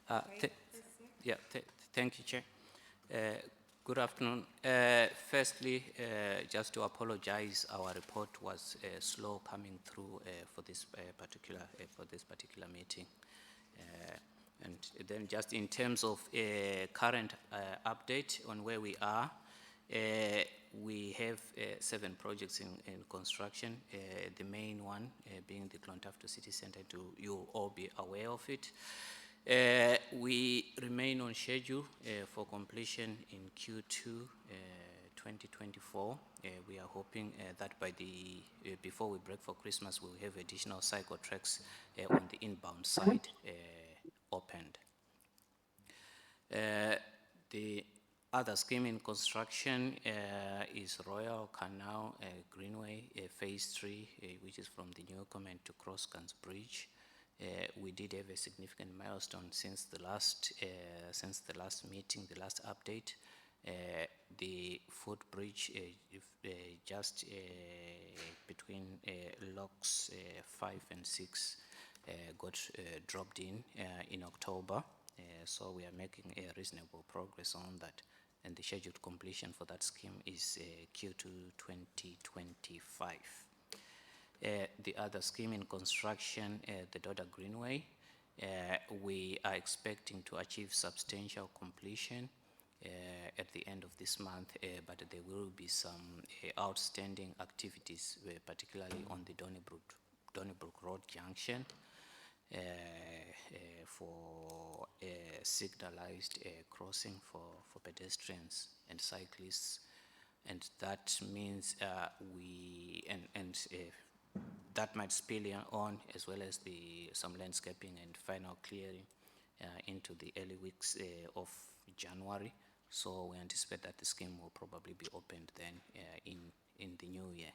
Th yeah, thank you, Chair. Good afternoon. Firstly, just to apologize, our report was slow coming through for this particular meeting. And then, just in terms of current update on where we are, we have 7 projects in construction. The main one being the Clontarf City Centre. You'll all be aware of it. We remain on schedule for completion in Q2 2024. We are hoping that by before we break for Christmas, we'll have additional cycle tracks on the inbound side opened. The other scheme in construction is Royal Canal Greenway Phase 3, which is from the Newcomen to Crossguns Bridge. We did have a significant milestone since the last meeting, the last update. The footbridge just between locks 5 and 6 got dropped in October. So we are making a reasonable progress on that, and the scheduled completion for that scheme is Q2 2025. The other scheme in construction, the Dodder Greenway, we are expecting to achieve substantial completion at the end of this month, but there will be some outstanding activities, particularly on the Donnybrook Road Junction, for a signalized crossing for pedestrians and cyclists, and that means that might spill on, as well as some landscaping and final clearing into the early weeks of January. So we anticipate that the scheme will probably be opened then in the new year.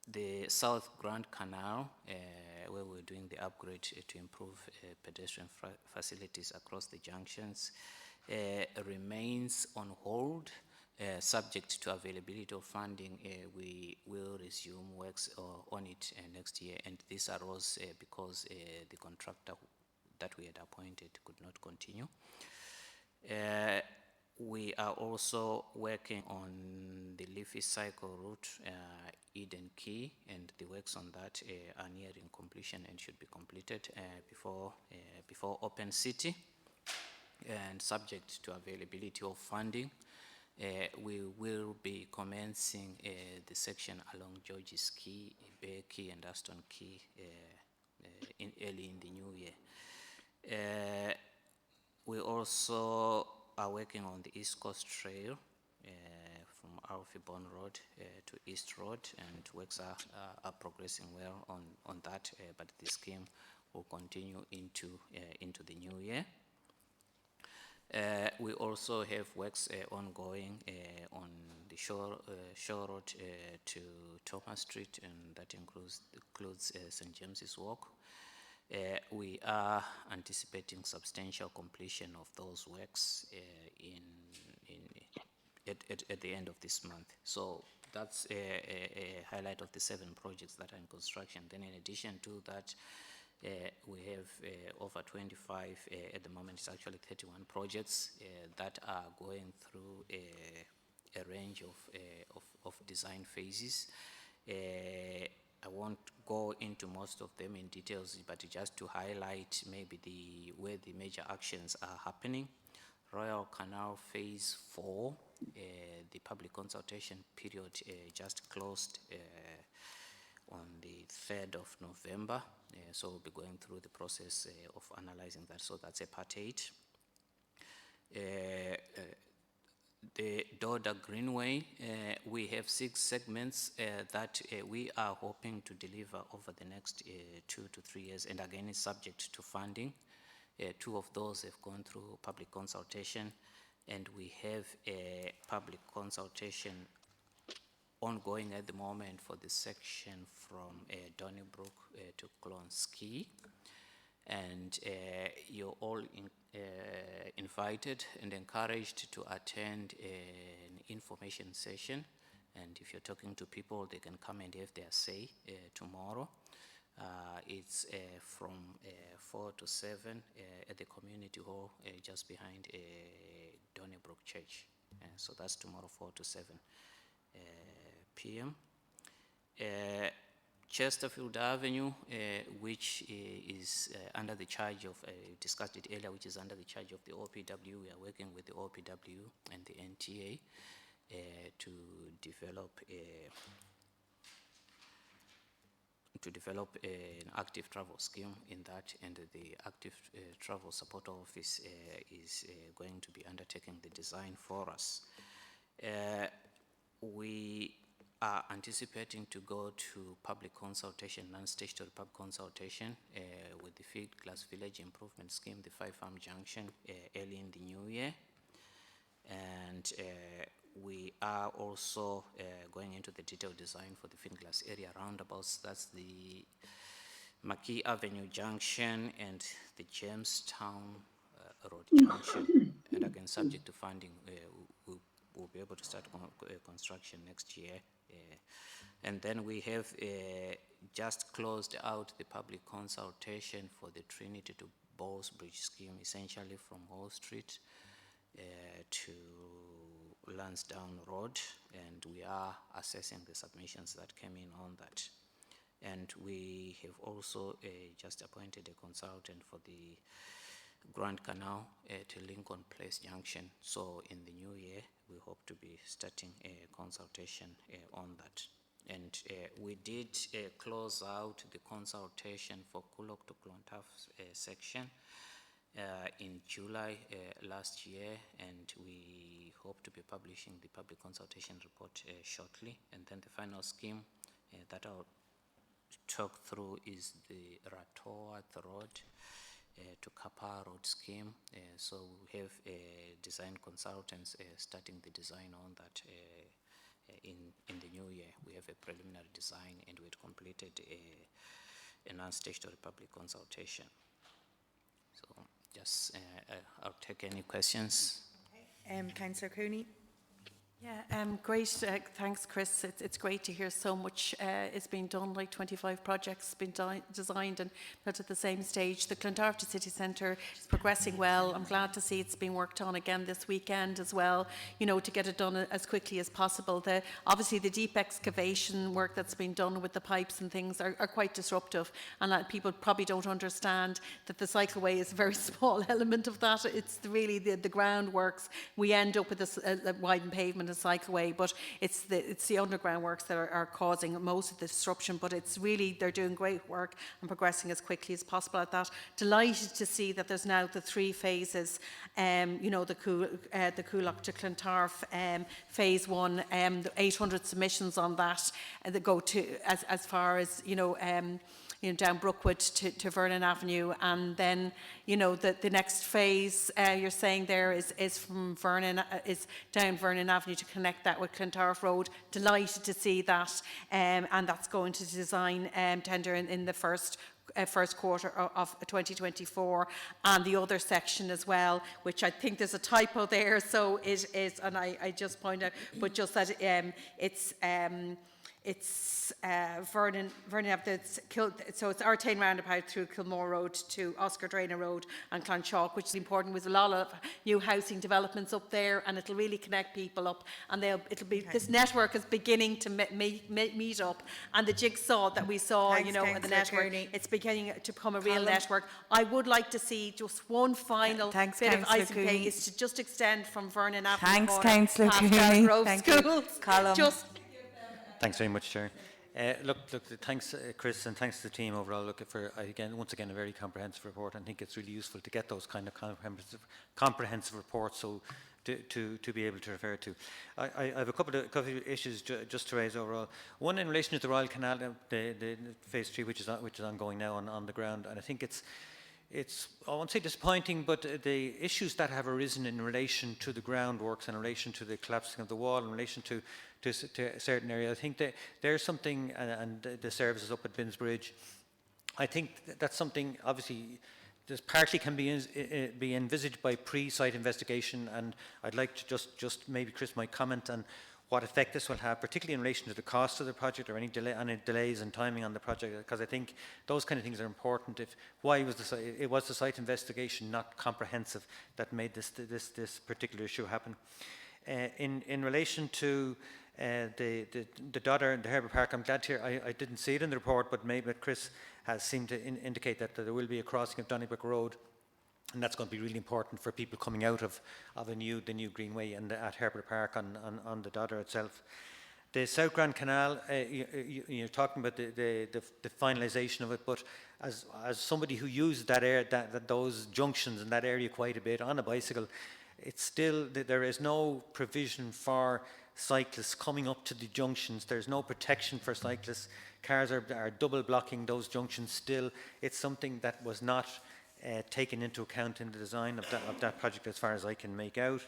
The South Grand Canal, where we're doing the upgrade to improve pedestrian facilities across the junctions, remains on hold. Subject to availability of funding, we will resume works on it next year, and this arose because the contractor that we had appointed could not continue. We are also working on the Leafy Cycle route, Eden Quay, and the works on that are nearing completion and should be completed before Open City. And subject to availability of funding, we will be commencing the section along George's Quay, Bear Quay, and Aston Quay early in the new year. We also are working on the East Coast Trail from Alfie-Bourne Road to East Road, and works are progressing well on that, but the scheme will continue into the new year. We also have works ongoing on the Shore Road to Thomas Street, and that includes St. James's Walk. We are anticipating substantial completion of those works at the end of this month. So that's a highlight of the 7 projects that are in construction. Then in addition to that, we have over 25, at the moment it's actually 31 projects that are going through a range of design phases. I won't go into most of them in details, but just to highlight maybe where the major actions are happening. Royal Canal Phase 4, the public consultation period just closed on the 3rd of November, so we'll be going through the process of analyzing that. So that's a Part 8. The Dodder Greenway, we have 6 segments that we are hoping to deliver over the next 2 to 3 years, and again it's subject to funding. 2 of those have gone through public consultation, and we have a public consultation ongoing at the moment for the section from Donnybrook to Clonsky. And you're all invited and encouraged to attend an information session, and if you're talking to people, they can come and have their say tomorrow. It's from 4 to 7 at the community hall just behind Donnybrook Church. So that's tomorrow, 4 to 7 p.m. Chesterfield Avenue, which is under the charge of, discussed it earlier, which is under the charge of the OPW. We are working with the OPW and the NTA to develop an active travel scheme in that, and the active travel support office is going to be undertaking the design for us. We are anticipating to go to public consultation, non-statutory public consultation with the Field Class Village Improvement Scheme, the 5-Farm Junction, early in the new year. And we are also going into the detailed design for the Field Glass area roundabouts. That's the McKee Avenue Junction and the Jamestown Road Junction. And again, subject to funding, we'll be able to start construction next year. And then we have just closed out the public consultation for the Trinity to Bowes Bridge scheme, essentially from Hall Street to Lansdowne Road, and we are assessing the submissions that came in on that. And we have also just appointed a consultant for the Grand Canal to Lincoln Place Junction. So in the new year, we hope to be starting a consultation on that. And we did close out the consultation for Coolock to Clontarf section in July last year, and we hope to be publishing the public consultation report shortly. And then the final scheme that I'll talk through is the Ratoath Road to Kappa Road scheme. So we have design consultants starting the design on that in the new year. We have a preliminary design, and we had completed a non-statutory public consultation. So just I'll take any questions. Okay. Councillor Cooney. Yeah, great. Thanks, Chris. It's great to hear so much is being done, like 25 projects been designed and built at the same stage. The Clontarf City Centre is progressing well. I'm glad to see it's being worked on again this weekend as well, you know, to get it done as quickly as possible. Obviously, the deep excavation work that's been done with the pipes and things are quite disruptive, and people probably don't understand that the cycleway is a very small element of that. It's really the groundworks. We end up with a widened pavement cycleway, but it's the underground works that are causing most of the disruption. But it's really, they're doing great work and progressing as quickly as possible at that. Delighted to see that there's now the 3 phases, you know, the Coolock to Clontarf phase 1, 800 submissions on that, that go to as far as, you know, down Brookwood to Vernon Avenue, and then, you know, the next phase you're saying there is from Vernon, is down Vernon Avenue to connect that with Clontarf Road. Delighted to see that, and that's going to design tender in the first quarter of 2024, and the other section as well, which I think there's a typo there, so it is, and I just point out, but just that it's Vernon Avenue, so it's Artane Roundabout through Kilmore Road to Oscar Drainer Road and Clonshaugh, which is important. With a lot of new housing developments up there, and it'll really connect people up, and it'll be, this network is beginning to meet up, and the jigsaw that we saw, you know, the network, it's beginning to become a real network. I would like to see just one final bit of icing cake, is to just extend from Vernon Avenue. Thanks, Councillor Cooney. Thank you. Column. Just Thanks very much, Chair. Look, thanks, Chris, and thanks to the team overall. Look, for once again a very comprehensive report. I think it's really useful to get those kind of comprehensive reports, so to be able to refer to. I have a couple of issues just to raise overall. One in relation to the Royal Canal, the phase 3, which is ongoing now on the ground, and I think it's I won't say disappointing, but the issues that have arisen in relation to the groundworks, in relation to the collapsing of the wall, in relation to a certain area, I think that there's something, and the services up at Binsbridge, I think that's something, obviously, this partly can be envisaged by pre-site investigation, and I'd like to just maybe Chris might comment on what effect this will have, particularly in relation to the cost of the project or any delays and timing on the project, because I think those kind of things are important. Why was it was the site investigation, not comprehensive, that made this particular issue happen. In relation to the Dodder and the Herbert Park, I'm glad to hear, I didn't see it in the report, but maybe Chris has seemed to indicate that there will be a crossing of Donnybrook Road, and that's going to be really important for people coming out of the new Greenway and at Herbert Park on the Dodder itself. The South Grand Canal, you're talking about the finalisation of it, but as somebody who uses those junctions in that area quite a bit on a bicycle, it's still, there is no provision for cyclists coming up to the junctions. There's no protection for cyclists. Cars are double blocking those junctions still. It's something that was not taken into account in the design of that project, as far as I can make out.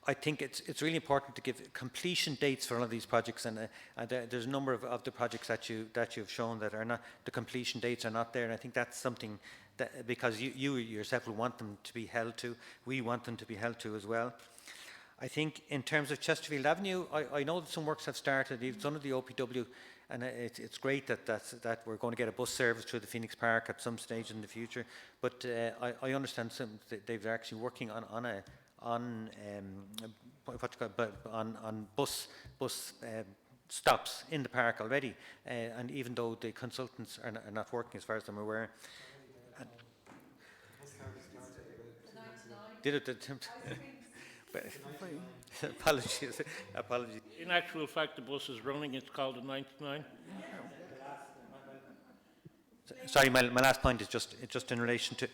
I think it's really important to give completion dates for all of these projects, and there's a number of the projects that you've shown that are not, the completion dates are not there, and I think that's something that, because you yourself will want them to be held to, we want them to be held to as well. I think in terms of Chesterfield Avenue, I know that some works have started. You've done the OPW, and it's great that we're going to get a bus service through the Phoenix Park at some stage in the future. But I understand they're actually working on bus stops in the park already, and even though the consultants are not working, as far as I'm aware. Did it? Apologies. In actual fact, the bus is running. It's called a 99. Sorry, my last point is just in relation to.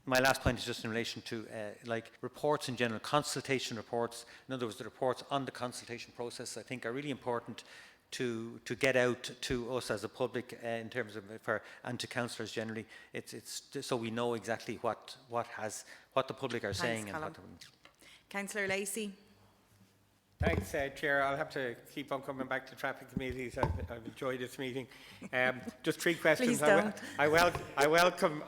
My last point is just in relation to like reports in general, consultation reports. In other words, the reports on the consultation process, I think, are really important to get out to us as a public in terms of and to councillors generally. It's so we know exactly what the public are saying. Thanks, and Councillor Lacey. Thanks, Chair. I'll have to keep on coming back to traffic committees. I've enjoyed this meeting. Just three questions. Please don't. I welcome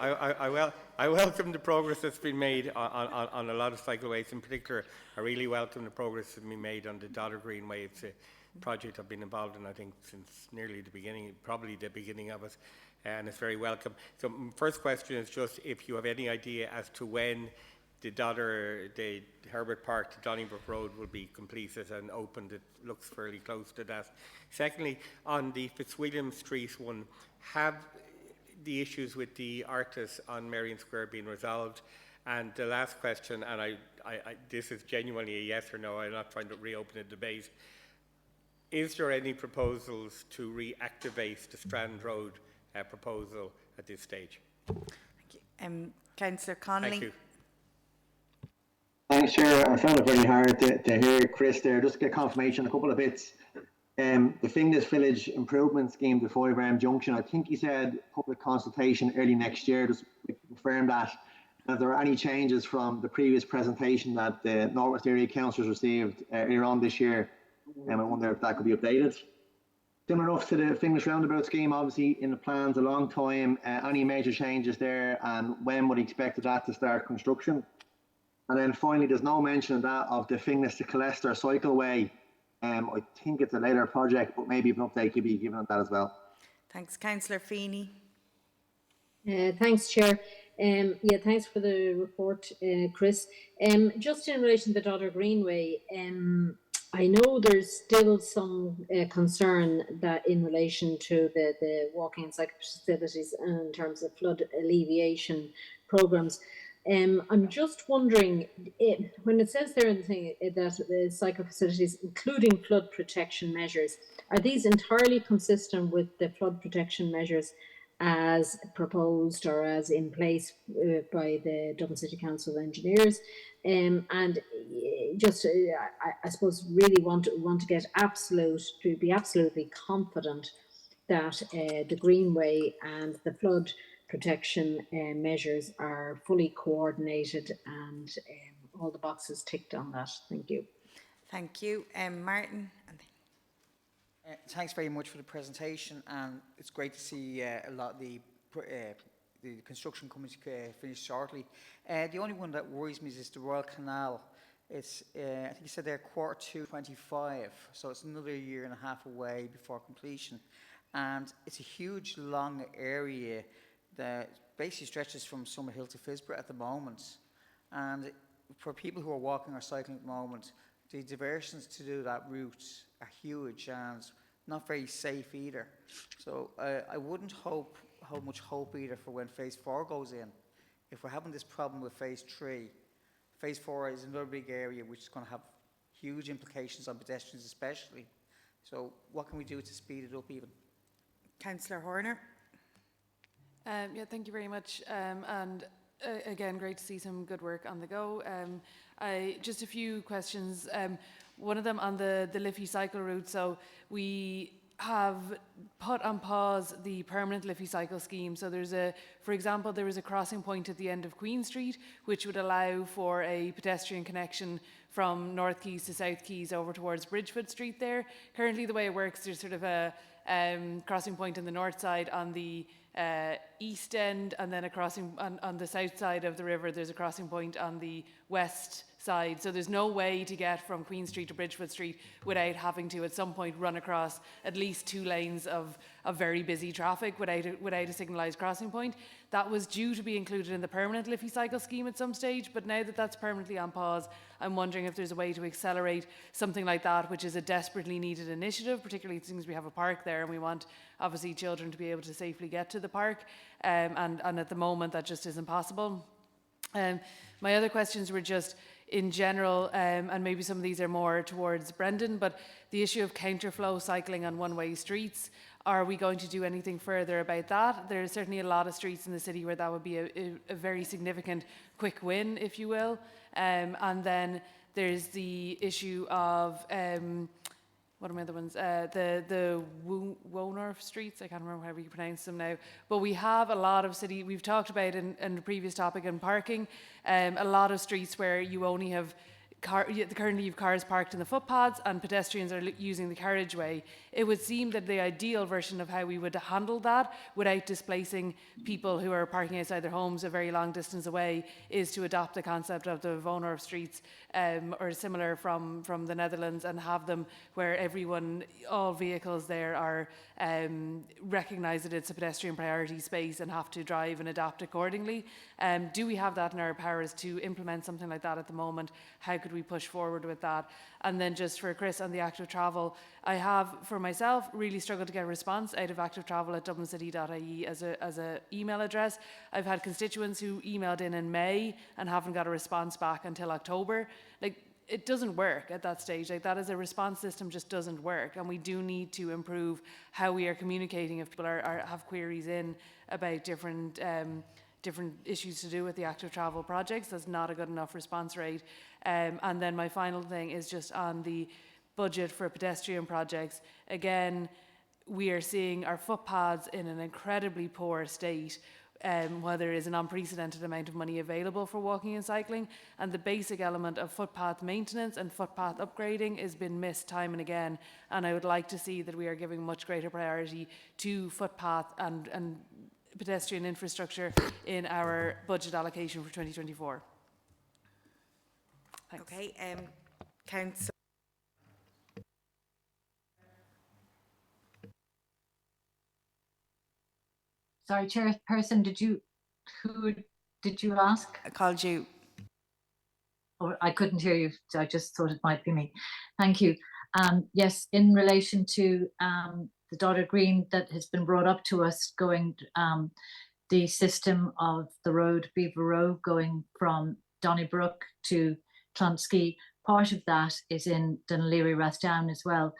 the progress that's been made on a lot of cycleways. In particular, I really welcome the progress that's been made on the Dodder Greenway. It's a project I've been involved in, I think, since nearly the beginning, probably the beginning of it, and it's very welcome. So, my first question is just if you have any idea as to when the Herbert Park to Donnybrook Road will be completed and opened. It looks fairly close to that. Secondly, on the Fitzwilliam Street one, have the issues with the artists on Marion Square been resolved? And the last question, and this is genuinely a yes or no, I'm not trying to reopen a debate. Is there any proposals to reactivate the Strand Road proposal at this stage? Thank you. Councillor Connolly. Thank you. Thanks, Chair. I found it very hard to hear Chris there. Just get confirmation, a couple of bits. The Finglas Village Improvement Scheme, the 5 Junction, I think he said public consultation early next year. Just confirm that. And if there are any changes from the previous presentation that the North West Area Councillors received earlier on this year, I wonder if that could be updated. Similar enough to the Finglas Roundabout Scheme, obviously in the plans a long time. Any major changes there, and when would he expect that to start construction? And then finally, there's no mention of that of the Finglas to Colester cycleway. I think it's a later project, but maybe an update could be given on that as well. Thanks, Councillor Feeney. Thanks, Chair. Yeah, thanks for the report, Chris. Just in relation to the Dodder Greenway, I know there's still some concern that in relation to the walking and cycle facilities in terms of flood alleviation programmes. I'm just wondering, when it says there in the thing that the cycle facilities, including flood protection measures, are these entirely consistent with the flood protection measures as proposed or as in place by the Dublin City Council of Engineers? And just, I suppose, really want to get to be absolutely confident that the Greenway and the flood protection measures are fully coordinated and all the boxes ticked on that. Thank you. Thank you. Martin. Thanks very much for the presentation, and it's great to see a lot of the construction coming to finish shortly. The only one that worries me is the Royal Canal It's, I think you said there Q2 25, so it's another year and a half away before completion. And it's a huge, long area that basically stretches from Summerhill to Fisborough at the moment. And for people who are walking or cycling at the moment, the diversions to do that route are huge and not very safe either. So I wouldn't hold much hope either for when phase 4 goes in. If we're having this problem with phase 3, phase 4 is another big area which is going to have huge implications on pedestrians especially. So what can we do to speed it up even? Councillor Horner. Yeah, thank you very much. And again, great to see some good work on the go. Just a few questions. One of them on the Liffey cycle route. So we have put on pause the permanent Liffey cycle scheme. So for example, there is a crossing point at the end of Queen Street, which would allow for a pedestrian connection from North Quays to South Quays over towards Bridgefoot Street there. Currently, the way it works, there's sort of a crossing point on the north side on the east end, and then a crossing on the south side of the river. There's a crossing point on the west side. So there's no way to get from Queen Street to Bridgefoot Street without having to at some point run across at least 2 lanes of very busy traffic without a signalised crossing point. That was due to be included in the permanent Liffey cycle scheme at some stage, but now that that's permanently on pause, I'm wondering if there's a way to accelerate something like that, which is a desperately needed initiative, particularly since we have a park there and we want obviously children to be able to safely get to the park, and at the moment that just isn't possible. My other questions were just in general, and maybe some of these are more towards Brendan, but the issue of counterflow cycling on one-way streets. Are we going to do anything further about that? There's certainly a lot of streets in the city where that would be a very significant quick win, if you will. And then there's the issue of what are my other ones? The Wonerf streets, I can't remember how we pronounce them now. But we have a lot of we've talked about in the previous topic in parking, a lot of streets where you only have currently you have cars parked in the footpaths and pedestrians are using the carriageway. It would seem that the ideal version of how we would handle that without displacing people who are parking outside their homes a very long distance away is to adopt the concept of the Wonerf streets or similar from the Netherlands, and have them where all vehicles there are recognise that it's a pedestrian priority space and have to drive and adapt accordingly. Do we have that in our powers to implement something like that at the moment? How could we push forward with that? And then just for Chris on the active travel, I have for myself really struggled to get a response out of activetravel@dublincity.ie as a email address. I've had constituents who emailed in May and haven't got a response back until October. Like, it doesn't work at that stage. Like, that as a response system just doesn't work, and we do need to improve how we are communicating if people have queries in about different issues to do with the active travel projects. That's not a good enough response rate. And then my final thing is just on the budget for pedestrian projects. Again, we are seeing our footpaths in an incredibly poor state, while there is an unprecedented amount of money available for walking and cycling, and the basic element of footpath maintenance and footpath upgrading has been missed time and again, and I would like to see that we are giving much greater priority to footpath and pedestrian infrastructure in our budget allocation for 2024. Thanks. Okay, Councillor. Sorry, Chairperson, who did you ask? I called you. Or I couldn't hear you, so I just thought it might be me. Thank you. Yes, in relation to the Dodder Green that has been brought up to us, going the system of the road Beaver Row going from Donnybrook to Clonskeagh, part of that is in Dunleary Rathdown as well.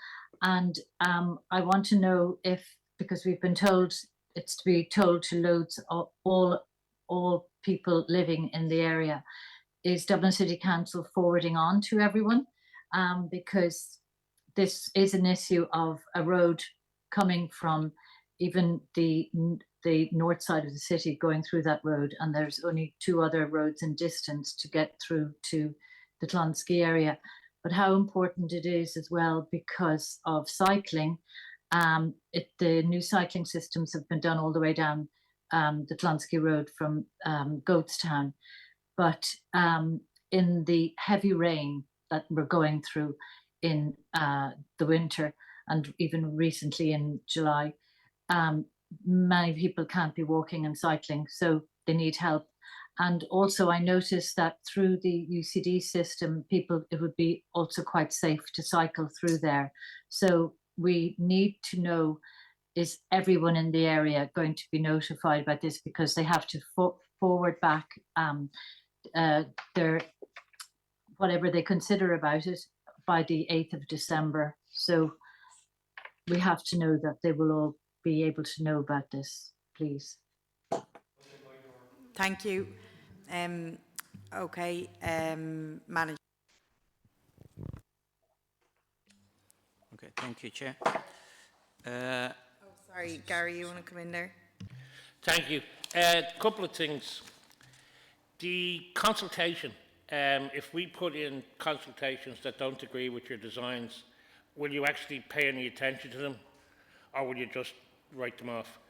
And I want to know if, because we've been told it's to be told to loads of all people living in the area, is Dublin City Council forwarding on to everyone? Because this is an issue of a road coming from even the north side of the city going through that road, and there's only 2 other roads in distance to get through to the Clonskeagh area. But how important it is as well because of cycling. The new cycling systems have been done all the way down the Clonskeagh Road from Goatstown. But in the heavy rain that we're going through in the winter, and even recently in July, many people can't be walking and cycling, so they need help. And also I noticed that through the UCD system, it would be also quite safe to cycle through there. So we need to know, is everyone in the area going to be notified about this, because they have to forward back their whatever they consider about it by the 8th of December. So we have to know that they will all be able to know about this, please. Thank you. Okay, Manager. Okay, thank you, Chair. Sorry, Gary, you want to come in there? Thank you. A couple of things. The consultation, if we put in consultations that don't agree with your designs, will you actually pay any attention to them, or will you just write them off?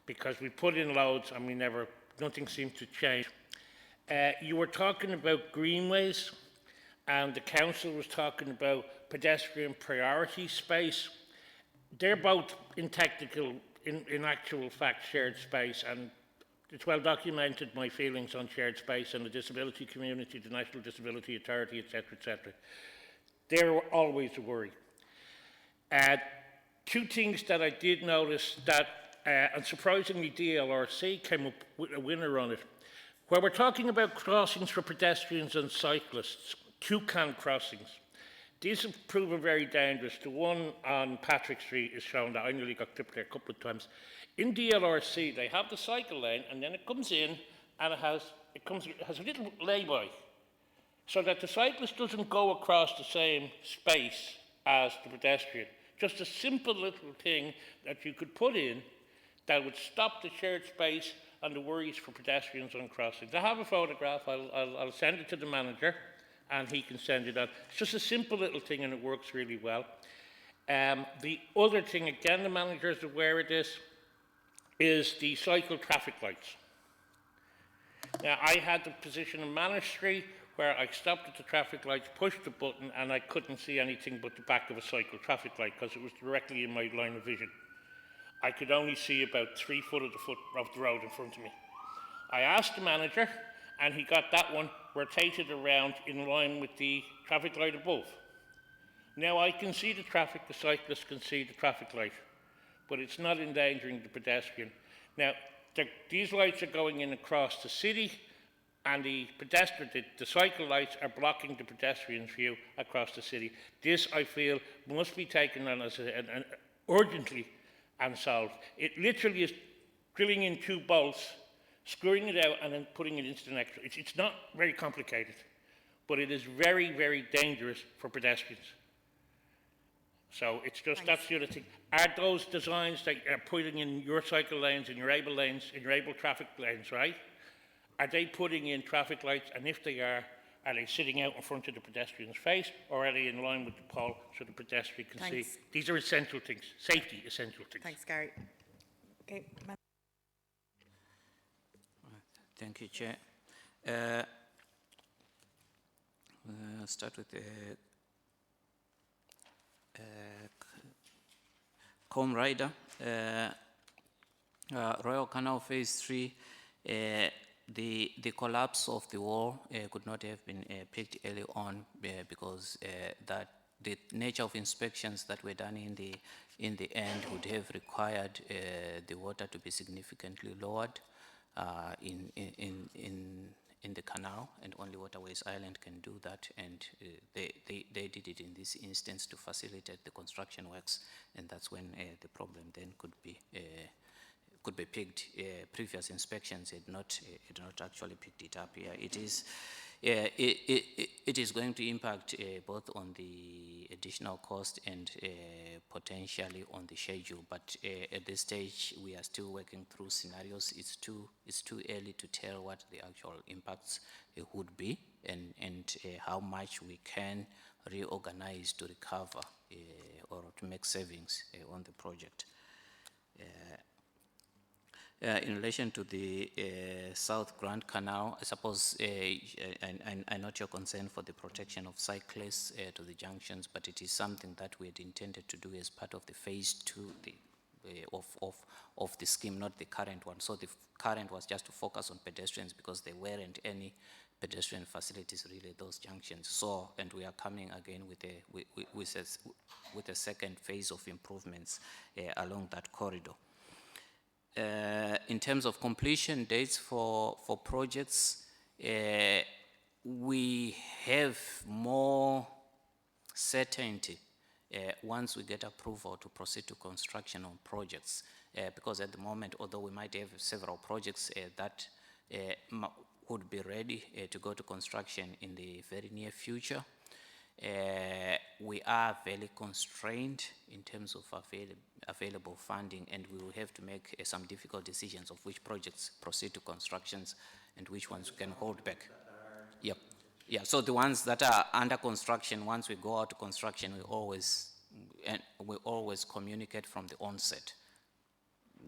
Because we put in loads and nothing seems to change. You were talking about greenways, and the council was talking about pedestrian priority space. They're both in actual fact, shared space, and it's well documented my feelings on shared space and the disability community, the National Disability Authority, etc., etc. They're always a worry. Two things that I did notice that, and surprisingly DLRC came up with a winner on it. Where we're talking about crossings for pedestrians and cyclists, two-can crossings, these have proven very dangerous. The one on Patrick Street is shown that I nearly got clipped there a couple of times. In DLRC, they have the cycle lane, and then it comes in, and it has a little lay-by, so that the cyclist doesn't go across the same space as the pedestrian. Just a simple little thing that you could put in that would stop the shared space and the worries for pedestrians on crossings. I have a photograph. I'll send it to the manager, and he can send it out. It's just a simple little thing, and it works really well. The other thing, again, the manager is aware of this, is the cycle traffic lights. Now, I had the position in Manor Street where I stopped at the traffic lights, pushed the button, and I couldn't see anything but the back of a cycle traffic light because it was directly in my line of vision. I could only see about 3 foot of the road in front of me. I asked the manager, and he got that one rotated around in line with the traffic light above. Now I can see the traffic, the cyclist can see the traffic light, but it's not endangering the pedestrian. Now, these lights are going in across the city, and the cycle lights are blocking the pedestrian's view across the city. This, I feel, must be taken on as urgently and solved. It literally is drilling in 2 bolts, screwing it out, and then putting it into the next. It's not very complicated, but it is very, very dangerous for pedestrians. So it's just, that's the other thing. Are those designs that are putting in your cycle lanes, in your able traffic lanes, right? Are they putting in traffic lights? And if they are they sitting out in front of the pedestrian's face, or are they in line with the pole so the pedestrian can see? These are essential things, safety essential things. Thanks, Gary. Okay. Thank you, Chair. Start with the Combe Rider, Royal Canal Phase 3. The collapse of the wall could not have been picked early on because that the nature of inspections that were done in the end would have required the water to be significantly lowered in the canal, and only Waterways Island can do that, and they did it in this instance to facilitate the construction works, and that's when the problem then could be picked. Previous inspections had not actually picked it up here. It is going to impact both on the additional cost and potentially on the schedule. But at this stage, we are still working through scenarios. It's too early to tell what the actual impacts would be and how much we can reorganize to recover or to make savings on the project. In relation to the South Grand Canal, I suppose I note your concern for the protection of cyclists to the junctions, but it is something that we had intended to do as part of the phase 2 of the scheme, not the current one. So the current was just to focus on pedestrians because there weren't any pedestrian facilities really at those junctions. So, and we are coming again with a second phase of improvements along that corridor. In terms of completion dates for projects, we have more certainty once we get approval to proceed to construction on projects, because at the moment, although we might have several projects that would be ready to go to construction in the very near future, we are very constrained in terms of available funding, and we will have to make some difficult decisions of which projects proceed to constructions and which ones we can hold back. Yep. Yeah, so the ones that are under construction, once we go out to construction, we always communicate from the onset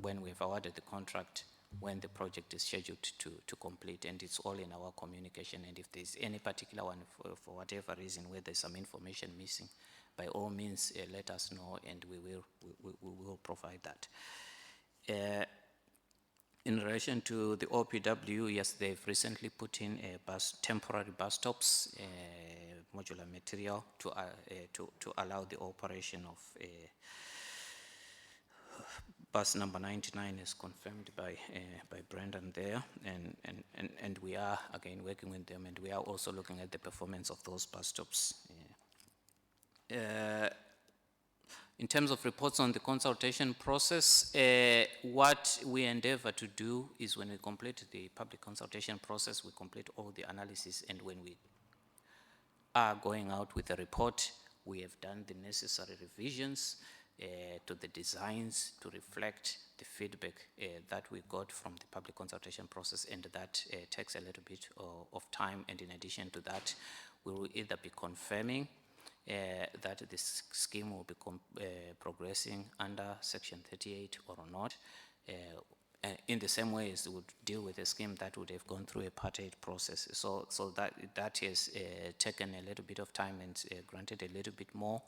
when we've awarded the contract, when the project is scheduled to complete, and it's all in our communication. And if there's any particular one for whatever reason where there's some information missing, by all means let us know, and we will provide that. In relation to the OPW, yes, they've recently put in temporary bus stops, modular material to allow the operation of bus number 99 is confirmed by Brendan there, and we are again working with them, and we are also looking at the performance of those bus stops. In terms of reports on the consultation process, what we endeavor to do is when we complete the public consultation process, we complete all the analysis, and when we are going out with a report, we have done the necessary revisions to the designs to reflect the feedback that we got from the public consultation process, and that takes a little bit of time. And in addition to that, we will either be confirming that this scheme will be progressing under Section 38 or not, in the same way as we would deal with a scheme that would have gone through a Part 8 process. So that has taken a little bit of time and granted a little bit more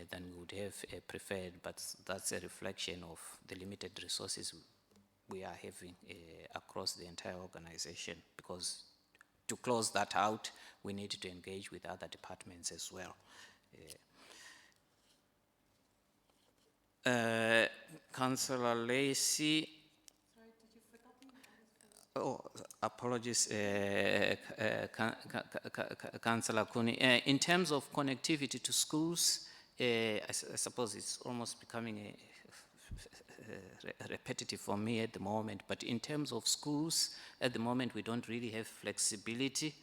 than we would have preferred, but that's a reflection of the limited resources we are having across the entire organization, because to close that out, we need to engage with other departments as well. Councillor Lacey. Sorry, did you forget me? Oh, apologies, Councillor Kuni. In terms of connectivity to schools, I suppose it's almost becoming repetitive for me at the moment, but in terms of schools, at the moment we don't really have flexibility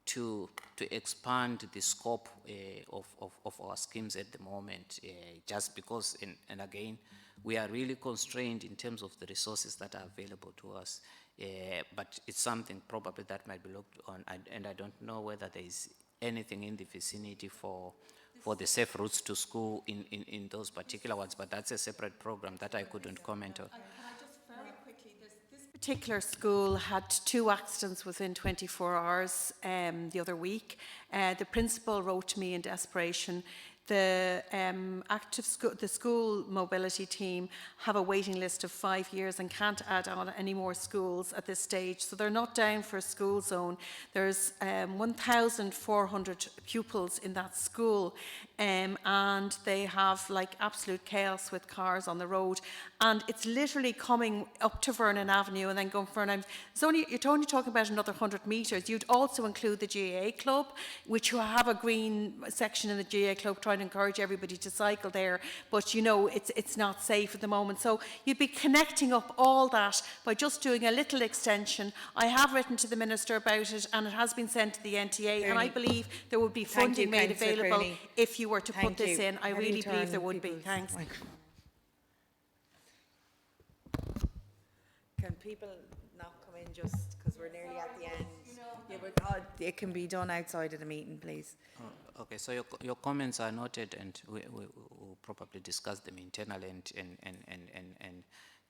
to expand the scope of our schemes at the moment, just because, and again, we are really constrained in terms of the resources that are available to us. But it's something probably that might be looked on, and I don't know whether there is anything in the vicinity for the safe routes to school in those particular ones, but that's a separate program that I couldn't comment on. Can I just very quickly, this particular school had 2 accidents within 24 hours the other week. The principal wrote to me in desperation. The the school mobility team have a waiting list of 5 years and can't add on any more schools at this stage. So they're not down for a school zone. There's 1,400 pupils in that school, and they have like absolute chaos with cars on the road. And it's literally coming up to Vernon Avenue and then going Vernon. You're only talking about another 100 metres. You'd also include the GAA club, which you have a green section in the GAA club trying to encourage everybody to cycle there, but you know it's not safe at the moment. So you'd be connecting up all that by just doing a little extension. I have written to the Minister about it, and it has been sent to the NTA, and I believe there would be funding made available if you were to put this in. I really believe there would be. Thanks. Can people not come in just because we're nearly at the end? Yeah, but it can be done outside of the meeting, please. Okay, so your comments are noted, and we'll probably discuss them internally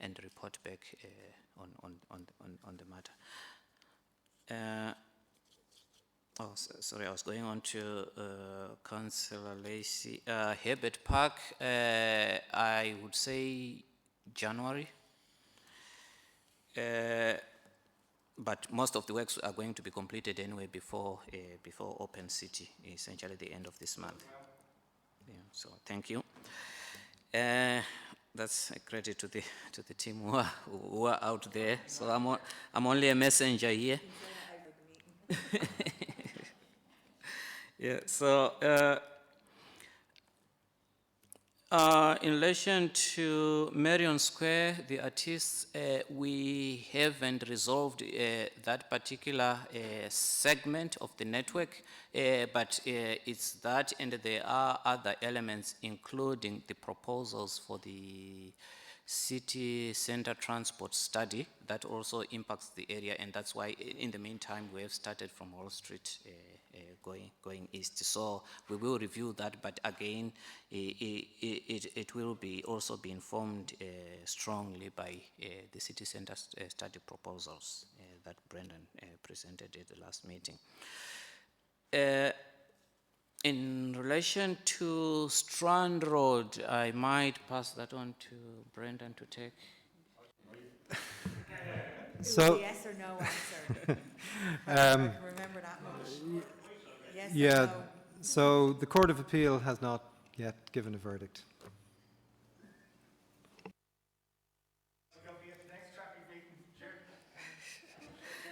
and report back on the matter. Sorry, I was going on to Councillor Lacey. Herbert Park, I would say January. But most of the works are going to be completed anyway before Open City, essentially the end of this month. Yeah, so thank you. That's a credit to the team who are out there. So I'm only a messenger here. Yeah. So in relation to Marion Square, the artists, we haven't resolved that particular segment of the network, but it's that, and there are other elements, including the proposals for the city center transport study that also impacts the area, and that's why in the meantime we have started from Wall Street going east. So we will review that, but again it will be also be informed strongly by the city center study proposals that Brendan presented at the last meeting. In relation to Strand Road, I might pass that on to Brendan to take. So, yes or no answer. I can remember that much. Yes yeah, or no. so the Court of Appeal has not yet given a verdict.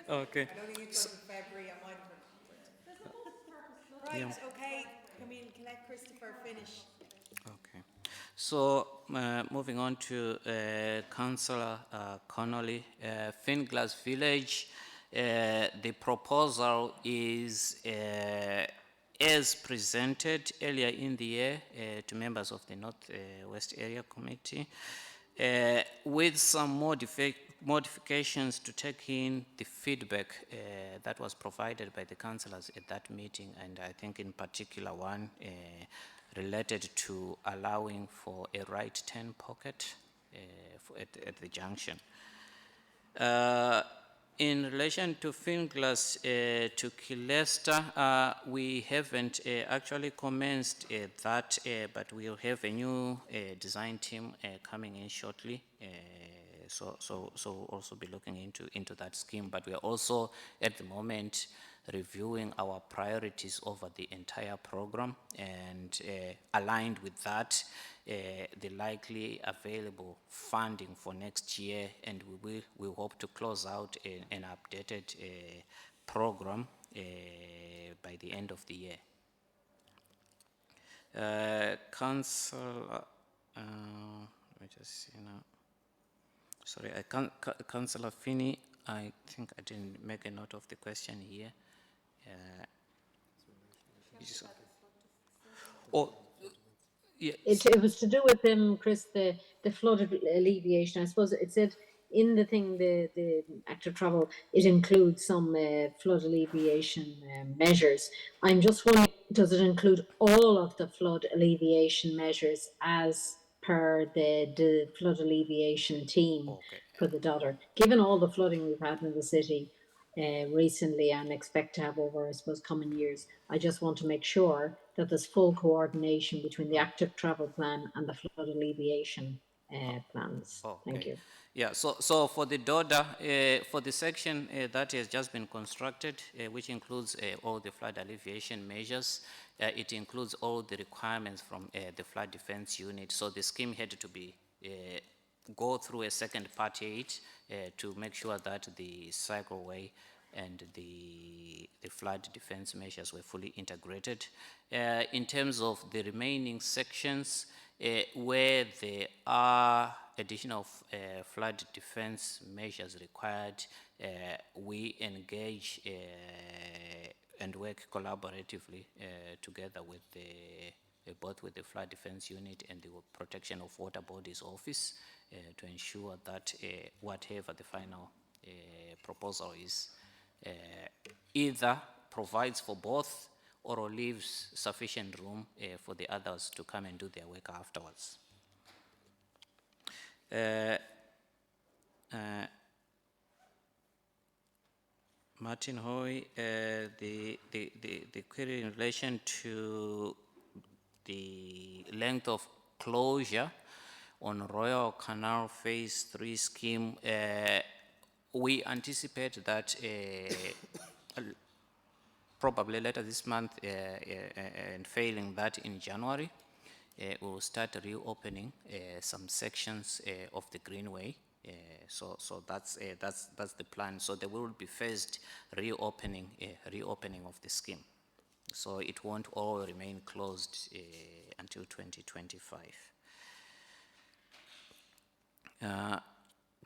Okay. I don't think it's until February. I might have. Right. Yeah. Okay. Can let Christopher finish. Okay. So moving on to Councillor Connolly, Finglas Village, the proposal is as presented earlier in the year to members of the North West Area Committee, with some modifications to take in the feedback that was provided by the councillors at that meeting, and I think in particular one related to allowing for a right turn pocket at the junction. In relation to Finglas to Kilesta, we haven't actually commenced that, but we'll have a new design team coming in shortly. So also be looking into that scheme, but we are also at the moment reviewing our priorities over the entire program, and aligned with that, the likely available funding for next year, and we hope to close out an updated program by the end of the year. Councillor, let me just see now. Sorry, Councillor Finney, I think I didn't make a note of the question here. Yeah. It was to do with Chris, the flood alleviation. I suppose it said in the thing, the active travel, it includes some flood alleviation measures. I'm just wondering, does it include all of the flood alleviation measures as per the flood alleviation team for the Dodder? Given all the flooding we've had in the city recently and expect to have over, I suppose, coming years, I just want to make sure that there's full coordination between the active travel plan and the flood alleviation plans. Thank you. Yeah, so for the DODA, for the section that has just been constructed, which includes all the flood alleviation measures, it includes all the requirements from the flood defense unit. So the scheme had to be go through a second party aid to make sure that the cycleway and the flood defense measures were fully integrated. In terms of the remaining sections, where there are additional flood defense measures required, we engage and work collaboratively together with both with the flood defense unit and the protection of water bodies office to ensure that whatever the final proposal is either provides for both or leaves sufficient room for the others to come and do their work afterwards. Martin Hoy, the query in relation to the length of closure on Royal Canal Phase 3 scheme, we anticipate that probably later this month, and failing that in January, we will start reopening some sections of the Greenway. So that's the plan. So there will be phased reopening of the scheme. So it won't all remain closed until 2025.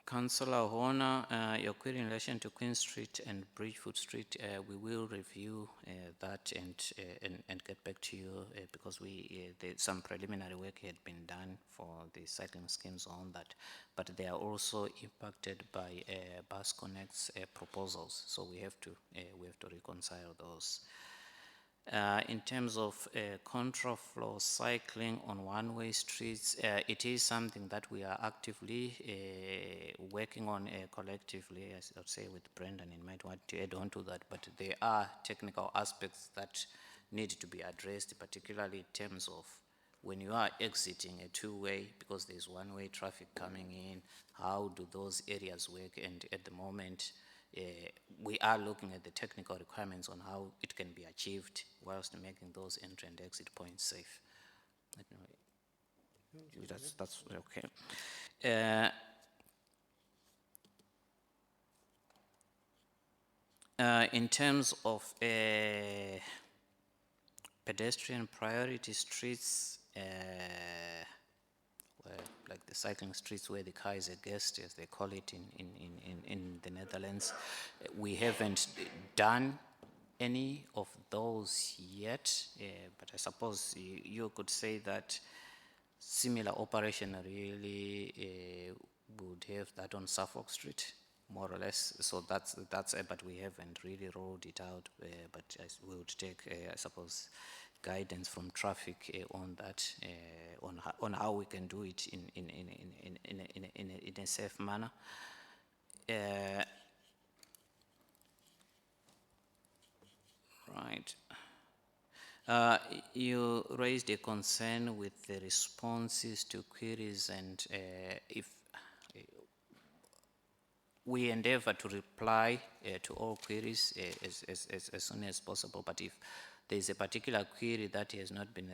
Councillor Horner, your query in relation to Queen Street and Bridgefoot Street, we will review that and get back to you because some preliminary work had been done for the cycling schemes on that, but they are also impacted by Bus Connect's proposals, so we have to reconcile those. In terms of contraflow cycling on one-way streets, it is something that we are actively working on collectively, as I would say with Brendan, and might want to add on to that, but there are technical aspects that need to be addressed, particularly in terms of when you are exiting a two-way, because there's one-way traffic coming in, how do those areas work? And at the moment, we are looking at the technical requirements on how it can be achieved whilst making those entry and exit points safe. That's okay. In terms of pedestrian priority streets, like the cycling streets where the car is a guest, as they call it in the Netherlands, we haven't done any of those yet, but I suppose you could say that similar operation really would have that on Suffolk Street, more or less. So that's but we haven't really rolled it out, but we would take, I suppose, guidance from traffic on that, on how we can do it in a safe manner. Right. You raised a concern with the responses to queries, and if we endeavor to reply to all queries as soon as possible, but if there is a particular query that has not been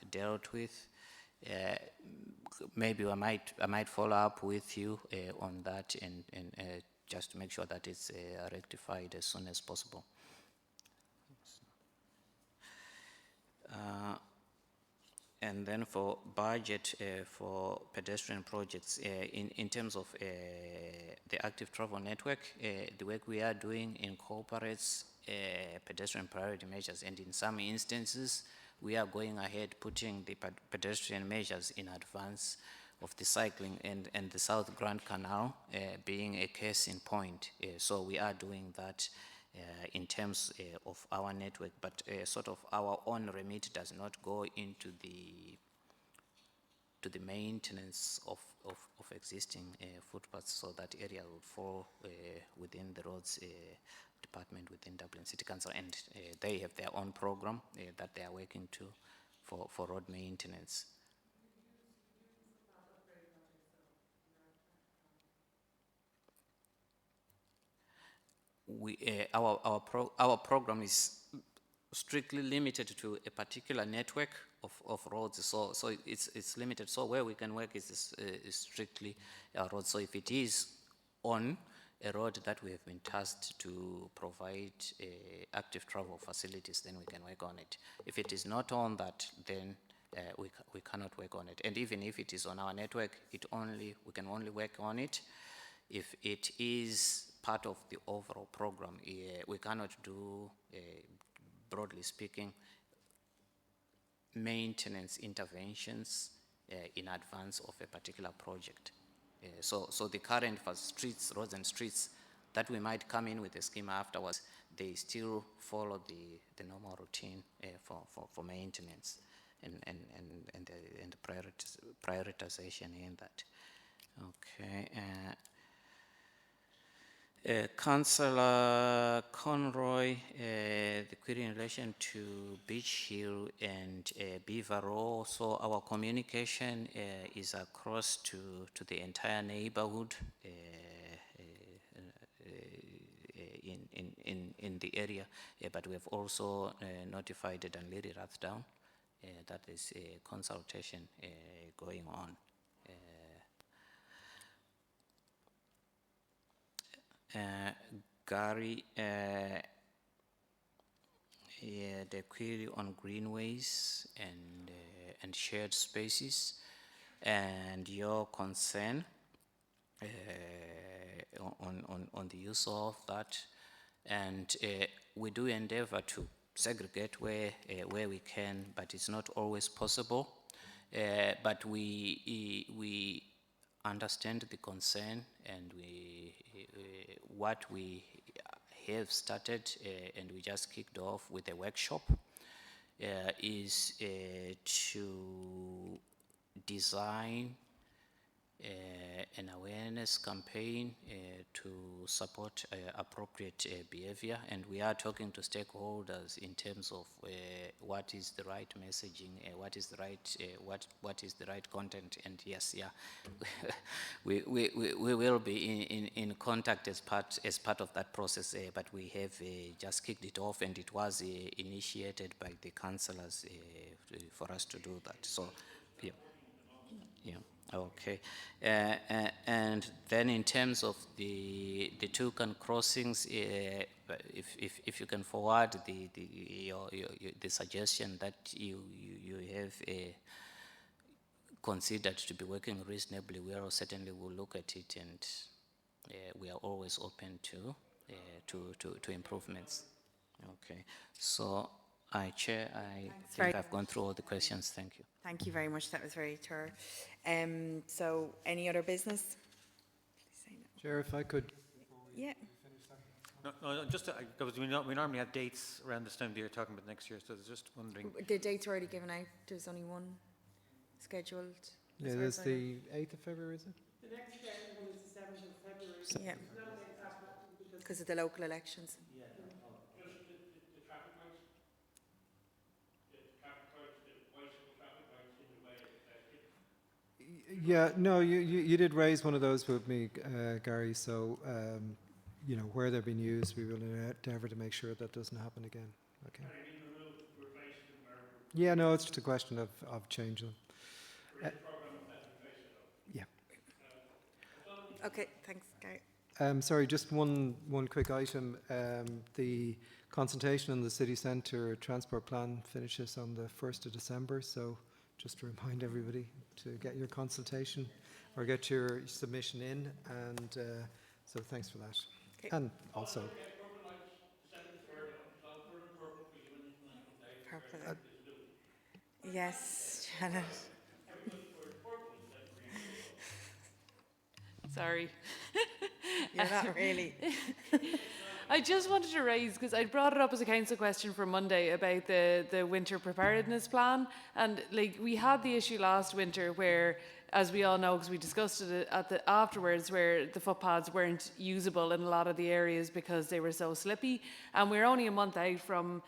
dealt with, maybe I might follow up with you on that and just to make sure that it's rectified as soon as possible. And then for budget for pedestrian projects, in terms of the active travel network, the work we are doing incorporates pedestrian priority measures, and in some instances, we are going ahead putting the pedestrian measures in advance of the cycling, and the South Grand Canal being a case in point. So we are doing that in terms of our network, but sort of our own remit does not go into the maintenance of existing footpaths, so that area will fall within the roads department within Dublin City Council, and they have their own program that they are working to for road maintenance. Our program is strictly limited to a particular network of roads, so it's limited. So where we can work is strictly roads. So if it is on a road that we have been tasked to provide active travel facilities, then we can work on it. If it is not on that, then we cannot work on it. And even if it is on our network, we can only work on it if it is part of the overall program. We cannot do, broadly speaking, maintenance interventions in advance of a particular project. So the current for roads and streets that we might come in with a scheme afterwards, they still follow the normal routine for maintenance and the prioritization in that. Okay. Councillor Conroy, the query in relation to Beach Hill and Beaver Row. So our communication is across to the entire neighborhood in the area, but we have also notified Dunleary Rathdown that is a consultation going on. Gary, yeah, the query on greenways and shared spaces, and your concern on the use of that, and we do endeavor to segregate where we can, but it's not always possible. But we understand the concern, and what we have started, and we just kicked off with a workshop, is to design an awareness campaign to support appropriate behavior, and we are talking to stakeholders in terms of what is the right messaging, what is the right what is the right content. And yes, yeah, we will be in contact as part of that process, but we have just kicked it off, and it was initiated by the councillors for us to do that. So yeah. Yeah. Okay, and then in terms of the Tucan crossings, if you can forward the suggestion that you have considered to be working reasonably well, certainly we'll look at it, and we are always open to improvements. Okay, so Chair, I think I've gone through all the questions. Thank you. Thank you very much. That was very thorough. So, any other business? Please say no. Chair, if I could. Yeah. No, just because we normally have dates around this time of the year talking about next year, so I was just wondering. The dates are already given out. There's only one scheduled. Yeah, there's the 8th of February, is it? The next scheduled one is the 7th of February. Yeah. Because of the local elections. Yeah. Just the traffic lights. The traffic lights, the bicycle traffic lights in the way of Yeah, no, you did raise one of those with me, Gary, so, you know, where they've been used, we will endeavour to make sure that doesn't happen again. Okay. Are they being removed, replaced, and where? Yeah, no, it's just a question of changing them. Yeah. Okay, thanks, Gary. Sorry, just one quick item. The consultation on the city centre transport plan finishes on the 1st of December, so just to remind everybody to get your consultation or get your submission in, and so thanks for that. Okay. And also Purple. Yes, Janet. Sorry. You're not really. I just wanted to raise, because I brought it up as a council question for Monday about the winter preparedness plan, and like we had the issue last winter where, as we all know, because we discussed it afterwards, where the footpaths weren't usable in a lot of the areas because they were so slippy, and we're only a month out from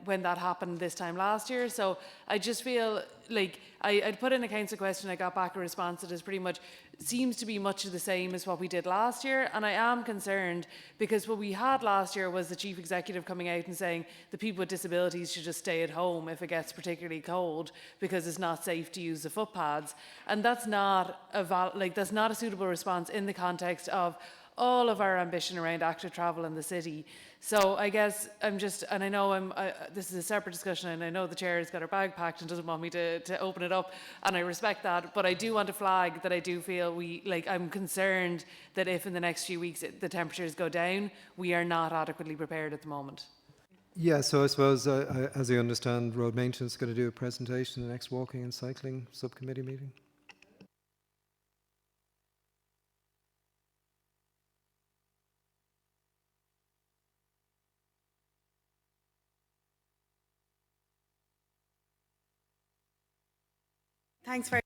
when that happened this time last year. So I just feel like I'd put in a council question, I got back a response that is pretty much seems to be much of the same as what we did last year, and I am concerned because what we had last year was the chief executive coming out and saying the people with disabilities should just stay at home if it gets particularly cold because it's not safe to use the footpaths, and that's not that's not a suitable response in the context of all of our ambition around active travel in the city. So I guess I'm just, and I know this is a separate discussion, and I know the chair has got her bag packed and doesn't want me to open it up, and I respect that, but I do want to flag that I do feel I'm concerned that if in the next few weeks the temperatures go down, we are not adequately prepared at the moment. yeah, so I suppose, as I understand, road maintenance is going to do a presentation in the next walking and cycling subcommittee meeting. Thanks very